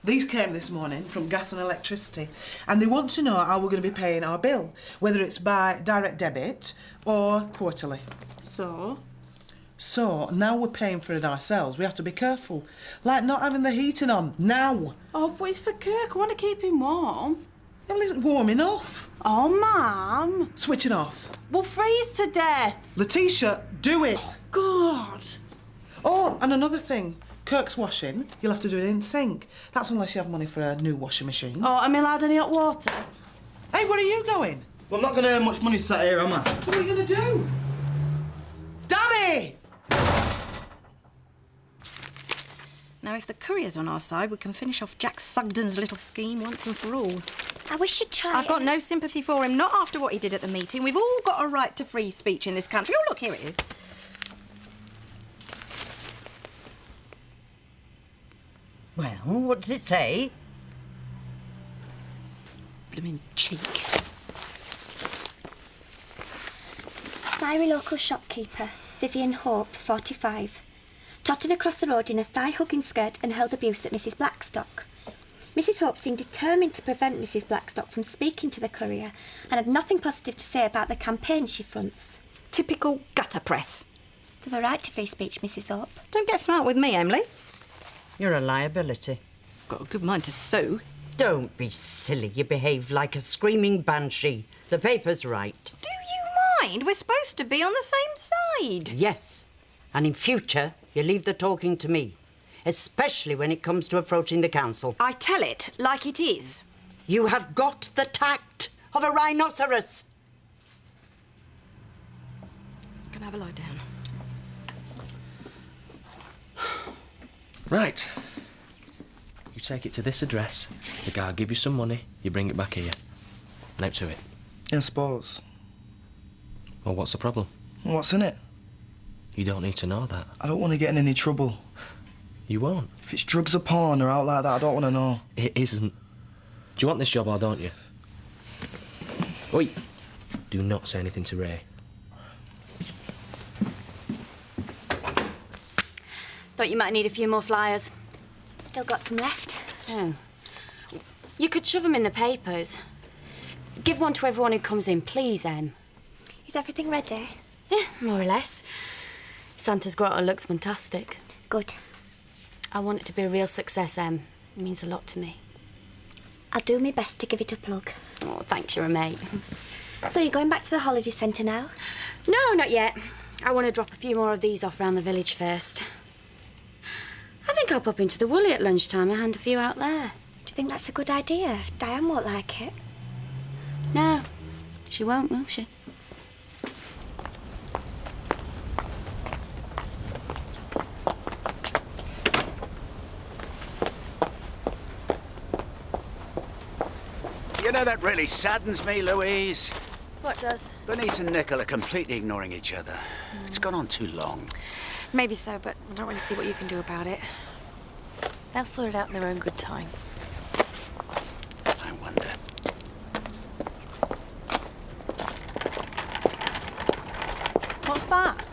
These came this morning from gas and electricity, and they want to know how we're going to be paying our bill, whether it's by direct debit or quarterly. So? So, now we're paying for it ourselves. We have to be careful. Like not having the heating on, now. Oh, but it's for Kirk. I want to keep him warm. Well, it's warm enough. Oh, Mum. Switch it off. We'll freeze to death. Letitia, do it. Oh, God. Oh, and another thing. Kirk's washing, you'll have to do it in sync. That's unless you have money for a new washing machine. Oh, am I allowed any hot water? Hey, where are you going? Well, I'm not going to earn much money sat here, am I? So what are you going to do? Danny! Now, if the courier's on our side, we can finish off Jack Sugden's little scheme once and for all. I wish you'd try I've got no sympathy for him, not after what he did at the meeting. We've all got a right to free speech in this country. Oh, look, here it is. Well, what does it say? Bloomin' cheek. Fiery local shopkeeper, Vivian Hope, 45. Tottered across the road in a thigh-hugging skirt and held abuse at Mrs. Blackstock. Mrs. Hope seemed determined to prevent Mrs. Blackstock from speaking to the courier and had nothing positive to say about the campaign she fronts. Typical gutter press. They've a right to free speech, Mrs. Hope. Don't get smart with me, Emily. You're a liability. Got a good mind to sue. Don't be silly. You behave like a screaming banshee. The paper's right. Do you mind? We're supposed to be on the same side. Yes. And in future, you leave the talking to me. Especially when it comes to approaching the council. I tell it like it is. You have got the tact of a rhinoceros. Can I have a lie down? Right. You take it to this address, the guy will give you some money, you bring it back here. Now to it. I suppose. Well, what's the problem? What's in it? You don't need to know that. I don't want to get in any trouble. You won't. If it's drugs or porn or out like that, I don't want to know. It isn't. Do you want this job or don't you? Oi! Do not say anything to Ray. Thought you might need a few more flyers. Still got some left. Oh. You could shove them in the papers. Give one to everyone who comes in, please, Em. Is everything ready? Yeah, more or less. Santa's grotto looks fantastic. Good. I want it to be a real success, Em. It means a lot to me. I'll do my best to give it a plug. Oh, thanks, you're a mate. So you're going back to the holiday centre now? No, not yet. I want to drop a few more of these off round the village first. I think I'll pop into the Woolly at lunchtime and hand a few out there. Do you think that's a good idea? Diane won't like it. No, she won't, will she? You know, that really saddens me, Louise. What does? Bernice and Nick are completely ignoring each other. It's gone on too long. Maybe so, but I don't really see what you can do about it. They'll sort it out in their own good time. I wonder. What's that?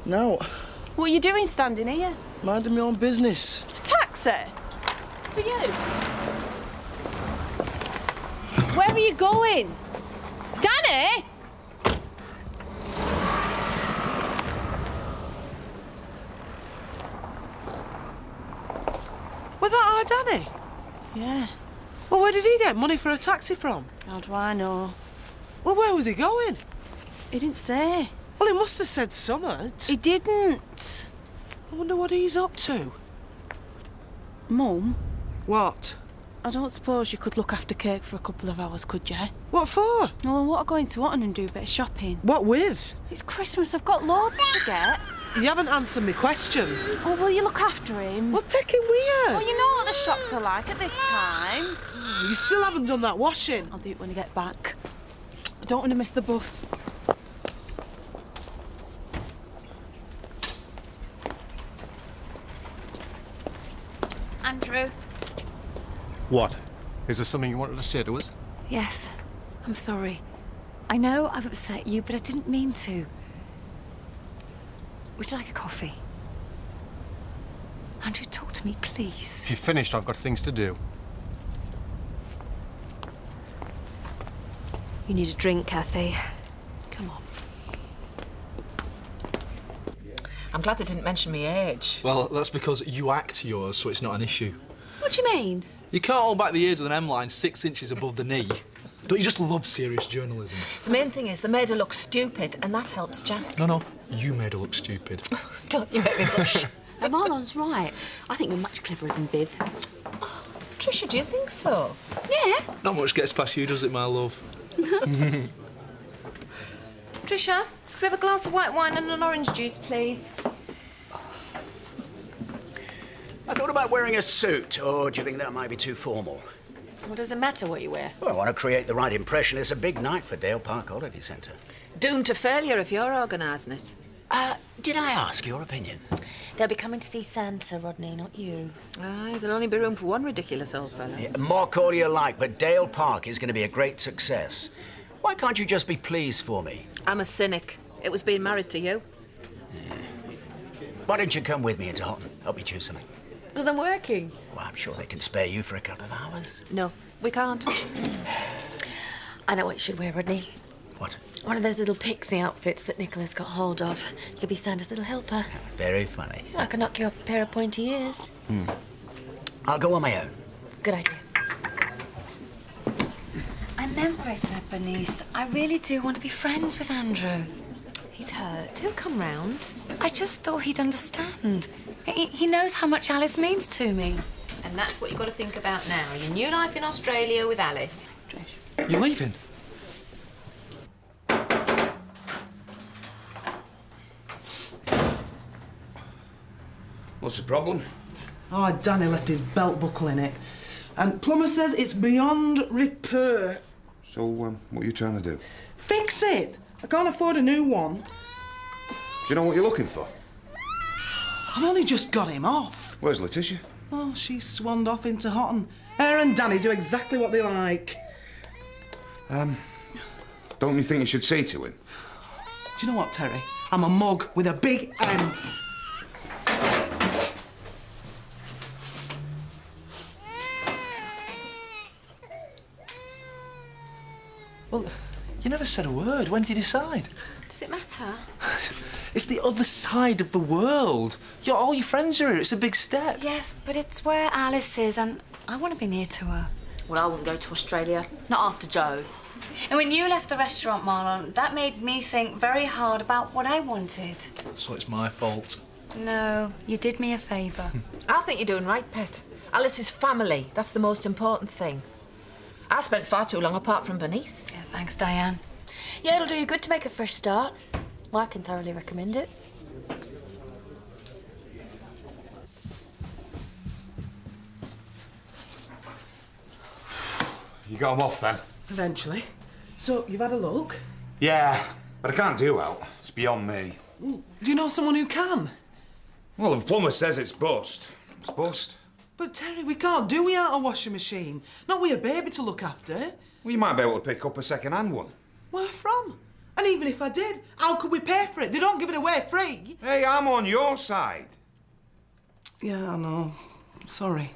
No, What are you doing standing here? minding my own business. A taxi? For you? Where are you going? Danny? Was that our Danny? Yeah. Well, where did he get money for a taxi from? How do I know? Well, where was he going? He didn't say. Well, he must have said something. He didn't. I wonder what he's up to. Mum, What? I don't suppose you could look after Kirk for a couple of hours, could you? What for? No, what are going to Otton and do a bit of shopping? What with? It's Christmas, I've got loads to get. You haven't answered my question. Oh, will you look after him? Well, take it weird. Well, you know what the shops are like at this time. You still haven't done that washing. I'll do it when I get back. I don't want to miss the bus. Andrew? What? Is there something you wanted to say to us? Yes. I'm sorry. I know I've upset you, but I didn't mean to. Would you like a coffee? Andrew, talk to to me, please? If you're finished, I've got things to do. You need a drink, Kathy. Come on. I'm glad they didn't mention me age. Well, that's because you act yours, so it's not an issue. What do you mean? You can't hold back the ears with an M-line 6 inches above the knee. Don't you just love serious journalism? The main thing is they made her look stupid, and that helps Jack. No, you made her look stupid. Don't you make me blush. Marlon's right. I think you're much cleverer than Viv. Oh, Tricia, do you think so? Yeah. Not much gets past you, does it, my love? Tricia, could we have a glass of white wine and an orange juice, please? I thought about wearing a suit, or do you think that might be too formal? What does it matter what you wear? Well, I want to create the right impression. It's a big night for Dale Park Holiday Centre. Doomed to failure if you're organising it. Did I ask your opinion? They'll be coming to see Santa, Rodney, not you. Aye, there'll only be room for one ridiculous old fellow. Yeah, mock all you like, but Dale Park is going to be a great success. Why can't you just be pleased for me? I'm a cynic. It was being married to you. Yeah. Why don't you come with me into Houghton? Help me choose something. Because I'm working. Well, I'm sure they can spare you for a couple of hours. No, we can't. I know what you should wear, Rodney. What? One of those little pixie outfits that Nicola's got hold of. You'll be Santa's little helper. Very funny. I can knock you up a pair of pointy ears. I'll go on my own. Good idea. I meant what I said, Bernice. I really do want to be friends with Andrew. He's hurt. He'll come round. I just thought he'd understand. He knows how much Alice means to me. And that's what you've got to think about now. Your new life in Australia with Alice. You're leaving? What's the problem? Oh, Danny left his belt buckle in it. And plumber says it's beyond repair. So, what are you trying to do? Fix it! I can't afford a new one. Do you know what you're looking for? I've only just got him off. Where's Letitia? Oh, she's swanned off into Houghton. Her and Danny do exactly what they like. Don't you think you should say to him? Do you know what, Terry? I'm a mug with a big M. Well, you never said a word. When did you decide? Does it matter? It's the other side of the world. All your friends are here. It's a big step. Yes, but it's where Alice is, and I want to be near to her. Well, I wouldn't go to Australia. Not after Joe. And when you left the restaurant, Marlon, that made me think very hard about what I wanted. So it's my fault. No, you did me a favour. I think you're doing right, Pet. Alice is family. That's the most important thing. I spent far too long apart from Bernice. Yeah, thanks, Diane. Yeah, it'll do you good to make a fresh start. Well, I can thoroughly recommend it. You got him off then? Eventually. So, you've had a look? Yeah, but I can't do well. It's beyond me. Do you know someone who can? Well, if the plumber says it's bust, it's bust. But, Terry, we can't do without a washing machine. Not with a baby to look after. Well, you might be able to pick up a second-hand one. Where from? And even if I did, how could we pay for it? They don't give it away free. Hey, I'm on your side. Yeah, I know. Sorry.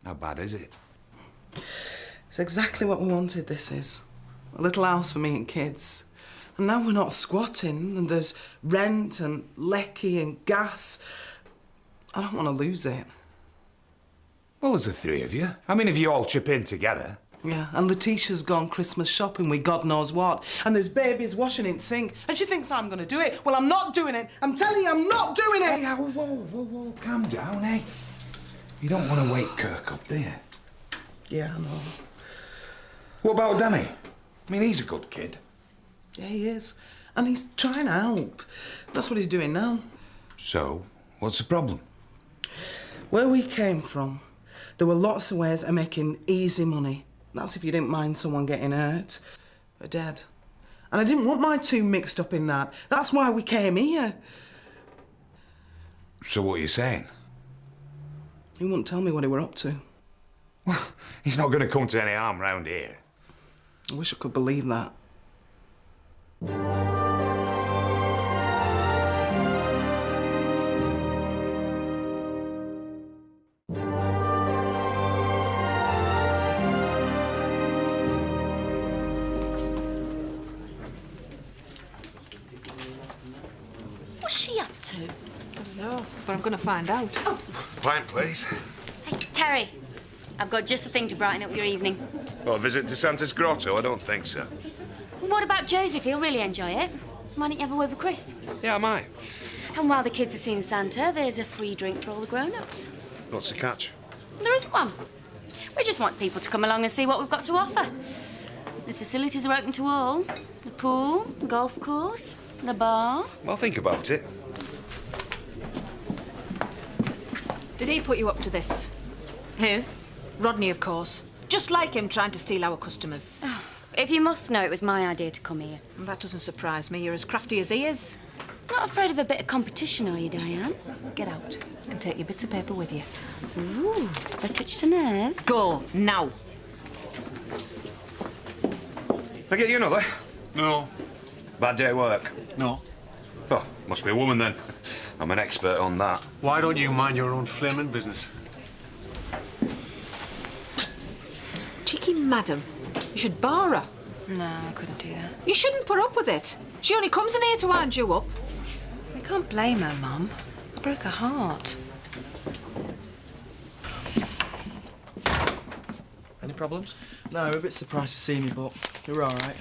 How bad is it? It's exactly what we wanted, this is. A little house for me and kids. And now we're not squatting, and there's rent and lecky and gas. I don't want to lose it. Well, there's the three of you. I mean, if you all chip in together. Yeah, and Letitia's gone Christmas shopping with God knows what. And there's babies washing in sink. And she thinks I'm going to do it. Well, I'm not doing it. I'm telling you, I'm not doing it. Hey, whoa. Calm down, eh? You don't want to wake Kirk up, do you? Yeah, I know. What about Danny? I mean, he's a good kid. Yeah, he is. And he's trying to help. That's what he's doing now. So, what's the problem? Where we came from, there were lots of ways of making easy money. That's if you didn't mind someone getting hurt or dead. And I didn't want my two mixed up in that. That's why we came here. So what are you saying? He wouldn't tell me what he were up to. Well, he's not going to come to any harm round here. I wish I could believe that. I'm going to find out. Pint, please. Hey, Terry, I've got just the thing to brighten up your evening. Well, a visit to Santa's Grotto? I don't think so. What about Joseph? He'll really enjoy it. Why don't you have a word with Chris? Yeah, I might. And while the kids are seeing Santa, there's a free drink for all the grown-ups. What's the catch? There isn't one. We just want people to come along and see what we've got to offer. The facilities are open to all. The pool, the golf course, the bar. Well, think about it. Did he put you up to this? Who? Rodney, of course. Just like him trying to steal our customers. If you must know, it was my idea to come here. Well, that doesn't surprise me. You're as crafty as he is. Not afraid of a bit of competition, are you, Diane? Get out and take your bits of paper with you. Ooh, have I touched a nerve? Go, now. I get you another? No. Bad day at work? No. Oh, must be a woman then. I'm an expert on that. Why don't you mind your own flaming business? Cheeky madam. You should bar her. No, I couldn't do that. You shouldn't put up with it. She only comes in here to wind you up. I can't blame her, Mum. I broke her heart. Any problems? No, we're a bit surprised to see me, but you're all right.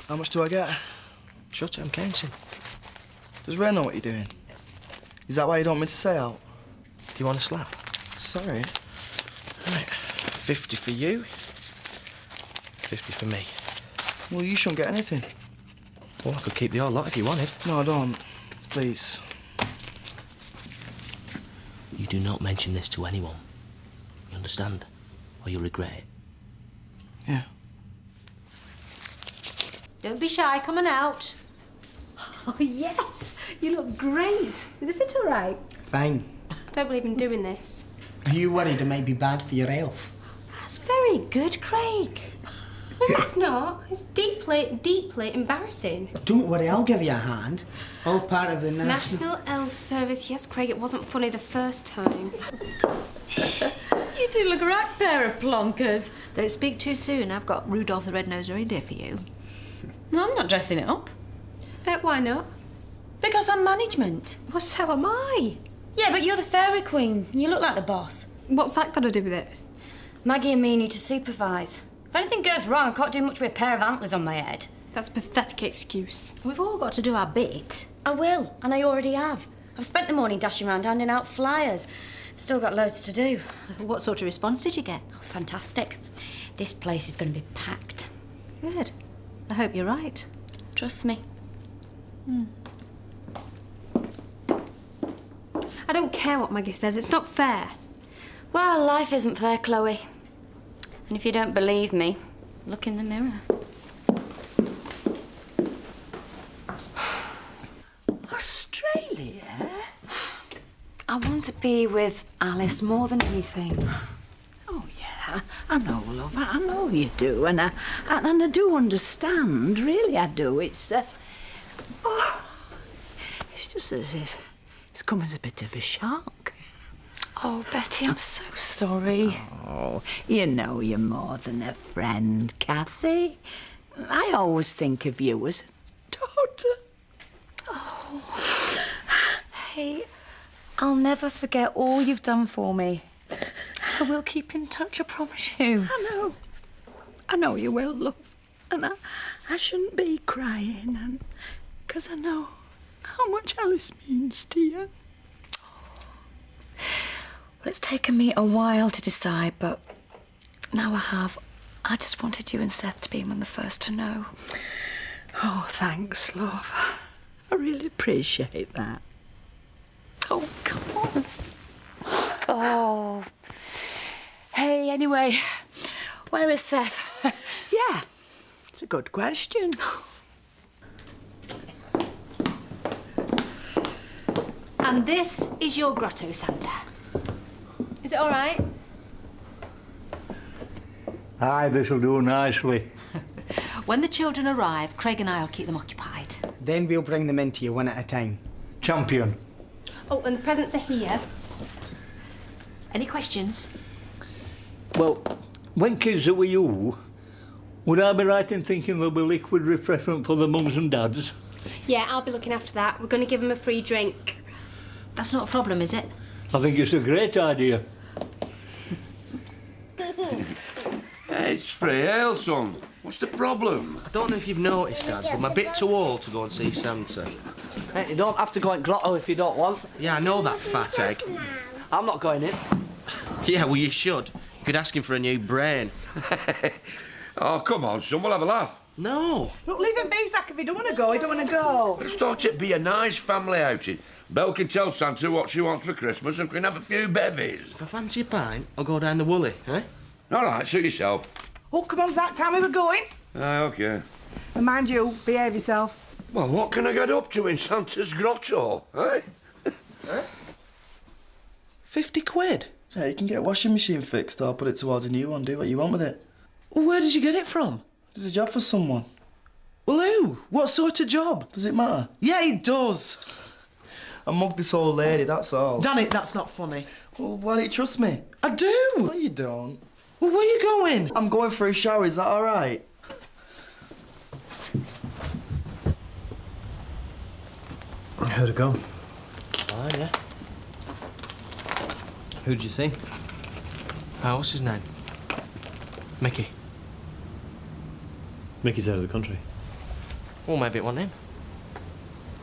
How much do I get? Short-term counting. Does Ray know what you're doing? Is that why you don't want me to say out? Do you want a slap? Sorry. Right. 50 for you. 50 for me. Well, you shouldn't get anything. Well, I could keep the whole lot if you wanted. No, I don't. Please. You do not mention this to anyone. You understand? Or you'll regret it. Yeah. Don't be shy, come on out. Oh, yes, you look great. Did it fit all right? Fine. Don't believe in doing this. Are you worried it might be bad for your health? That's very good, Craig. No, it's not. It's deeply, deeply embarrassing. Don't worry, I'll give you a hand. All part of the National Elf Service. Yes, Craig, it wasn't funny the first time. You do look a right pair of plonkers. Don't speak too soon. I've got Rudolph the Red-Nosed Reindeer for you. No, I'm not dressing it up. Why not? Because I'm management. Well, so am I. Yeah, but you're the fairy queen. You look like the boss. What's that got to do with it? Maggie and me need to supervise. If anything goes wrong, I can't do much with a pair of antlers on my head. That's a pathetic excuse. We've all got to do our bit. I will, and I already have. I've spent the morning dashing around handing out flyers. Still got loads to do. What sort of response did you get? Oh, fantastic. This place is going to be packed. Good. I hope you're right. Trust me. I don't care what Maggie says. It's not fair. Well, life isn't fair, Chloe. And if you don't believe me, look in the mirror. Australia? I want to be with Alice more than anything. Oh, yeah. I know, love. I know you do. And I do understand. Really, I do. It's just as if it's come as a bit of a shock. Oh, Betty, I'm so sorry. Oh, you know you're more than a friend, Kathy. I always think of you as a daughter. Oh. Hey, I'll never forget all you've done for me. I will keep in touch, I promise you. I know you will, love. And I shouldn't be crying, and because I know how much Alice means to you. Well, it's taken me a while to decide, but now I have. I just wanted you and Seth to be among the first to know. Oh, thanks, love. I really appreciate that. Oh, come on. Oh. Hey, anyway, where is Seth? Yeah, it's a good question. And this is your grotto, Santa. Is it all right? Aye, this'll do nicely. When the children arrive, Craig and I will keep them occupied. Then we'll bring them into you one at a time. Champion. Oh, and the presents are here. Any questions? Well, when kids are with you, would I be right in thinking there'll be liquid refreshment for the mums and dads? Yeah, I'll be looking after that. We're going to give them a free drink. That's not a problem, is it? I think it's a great idea. It's free ale, son. What's the problem? I don't know if you've noticed, Dad, but I'm a bit too old to go and see Santa. Hey, you don't have to go in grotto if you don't want. Yeah, I know that, fat egg. I'm not going in. Yeah, well, you should. You could ask him for a new brain. Oh, come on, son, we'll have a laugh. No. Look, leave him be, Zach. If he don't want to go, he don't want to go. I just thought it'd be a nice family outing. Belle can tell Santa what she wants for Christmas and we can have a few bevies. If I fancy a pint, I'll go down the Woolly, eh? All right, suit yourself. Oh, come on, Zach. Tell me we're going. OK. And mind you, behave yourself. Well, what can I get up to in Santa's grotto, eh? 50 quid? Yeah, you can get a washing machine fixed or put it towards a new one. Do what you want with it. Well, where did you get it from? Did a job for someone. Well, who? What sort of job? Does it matter? Yeah, it does. I mugged this old lady, that's all. Damn it, that's not funny. Well, why don't you trust me? I do. No, you don't. Well, where are you going? I'm going for a shower, is that all right? How'd it go? Oh, yeah. Who'd you see? What's his name? Mickey. Mickey's out of the country. Well, maybe it wasn't him.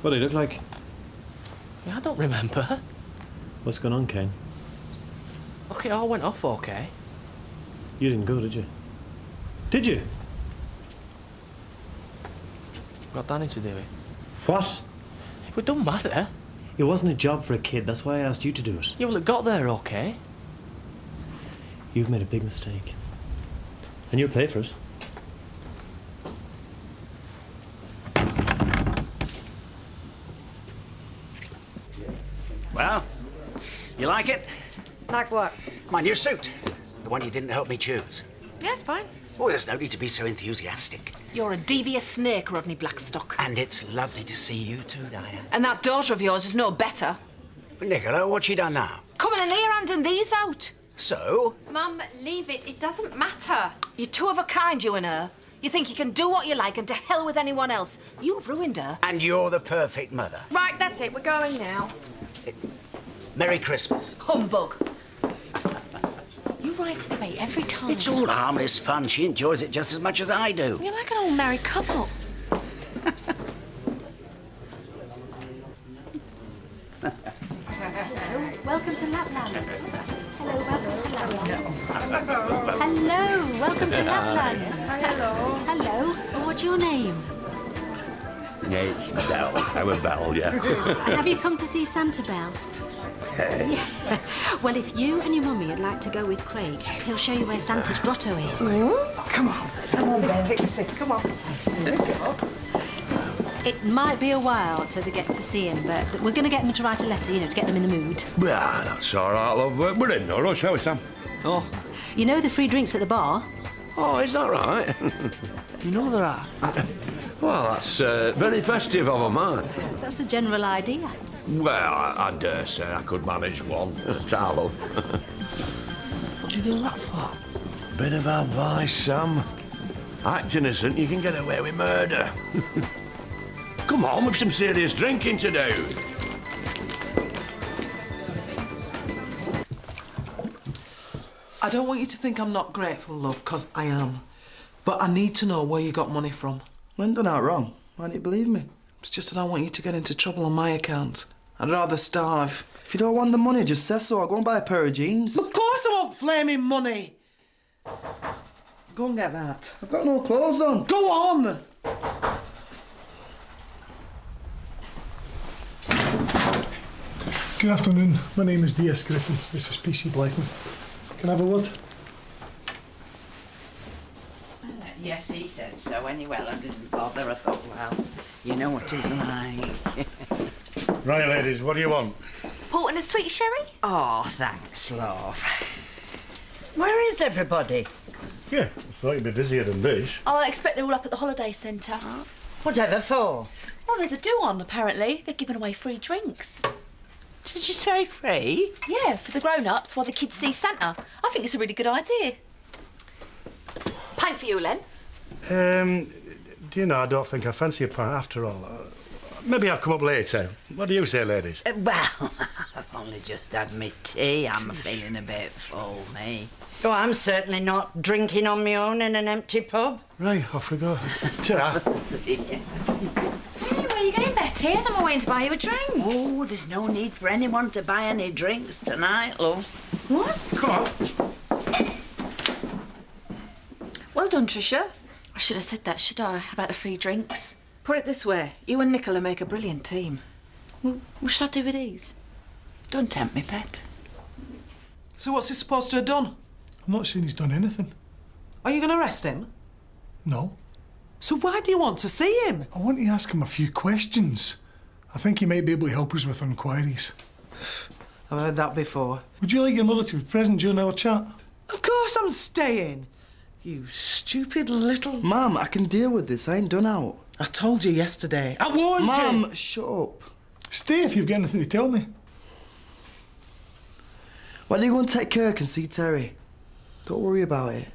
What did he look like? Yeah, I don't remember. What's going on, Kane? OK, it all went off OK. You didn't go, did you? Did you? Got Danny to do it. What? It don't matter. It wasn't a job for a kid, that's why I asked you to do it. Yeah, well, it got there OK. You've made a big mistake. And you'll pay for it. Well, you like it? Like what? My new suit. The one you didn't help me choose. Yeah, it's fine. Oh, there's no need to be so enthusiastic. You're a devious snake, Rodney Blackstock. And it's lovely to see you too, Diane. And that daughter of yours is no better. Nicola, what's she done now? Coming in here handing these out. So? Mum, leave it. It doesn't matter. You're two of a kind, you and her. You think you can do what you like and to hell with anyone else. You've ruined her. And you're the perfect mother. Right, that's it. We're going now. Merry Christmas. Humbug. You rise to the bait every time. It's all harmless fun. She enjoys it just as much as I do. You're like an old married couple. Hello, welcome to Lapland. Hello, welcome to Lapland. Hello, welcome to Lapland. Hello. Hello, what's your name? It's Belle. Our Belle, yeah. And have you come to see Santa Belle? Yeah. Well, if you and your mummy would like to go with Craig, he'll show you where Santa's grotto is. Come on, let's go on, Pixie. Come on. It might be a while till they get to see him, but we're going to get them to write a letter, you know, to get them in the mood. Well, that's all right, love. We're in no rush, shall we, Sam? Oh. You know the free drinks at the bar? Oh, is that right? You know there are. Well, that's very festive of them, aren't it? That's the general idea. Well, I dare say I could manage one. Tarlo. What do you do that for? Bit of advice, Sam. Act innocent, you can get away with murder. Come on, we've some serious drinking to do. I don't want you to think I'm not grateful, love, because I am. But I need to know where you got money from. I ain't done out wrong. Why don't you believe me? It's just that I want you to get into trouble on my account. I'd rather starve. If you don't want the money, just say so. I'll go and buy a pair of jeans. Of course I want flaming money. Go and get that. I've got no clothes on. Go on! Good afternoon. My name is D.S. Griffin. This is P.C. Blackman. Can I have a word? Yes, he said so. Anyway, I didn't bother. I thought, well, you know what he's like. Right, ladies, what do you want? Port and a sweet sherry? Oh, thanks, love. Where is everybody? Yeah, I thought you'd be busier than this. Oh, I expect they're all up at the holiday centre. Whatever for? Well, there's a do-on, apparently. They're giving away free drinks. Did you say free? Yeah, for the grown-ups while the kids see Santa. I think it's a really good idea. Pint for you, Len. Do you know, I don't think I fancy a pint after all. Maybe I'll come up later. What do you say, ladies? Well, only just had me tea. I'm feeling a bit full, me. Oh, I'm certainly not drinking on my own in an empty pub. Right, off we go. Ta-ra. Hey, where are you going, Betty? As I'm waiting to buy you a drink. Oh, there's no need for anyone to buy any drinks tonight, love. What? Come on. Well done, Tricia. I should have said that, should I, about the free drinks? Put it this way, you and Nicola make a brilliant team. Well, what should I do with these? Don't tempt me, pet. So what's he supposed to have done? I'm not saying he's done anything. Are you going to arrest him? No. So why do you want to see him? I want to ask him a few questions. I think he might be able to help us with inquiries. I've heard that before. Would you like your mother to be present during our chat? Of course I'm staying. You stupid little... Mum, I can deal with this. I ain't done out. I told you yesterday. I warned you. Mum, shut up. Stay if you've got anything to tell me. Why don't you go and take Kirk and see Terry? Don't worry about it.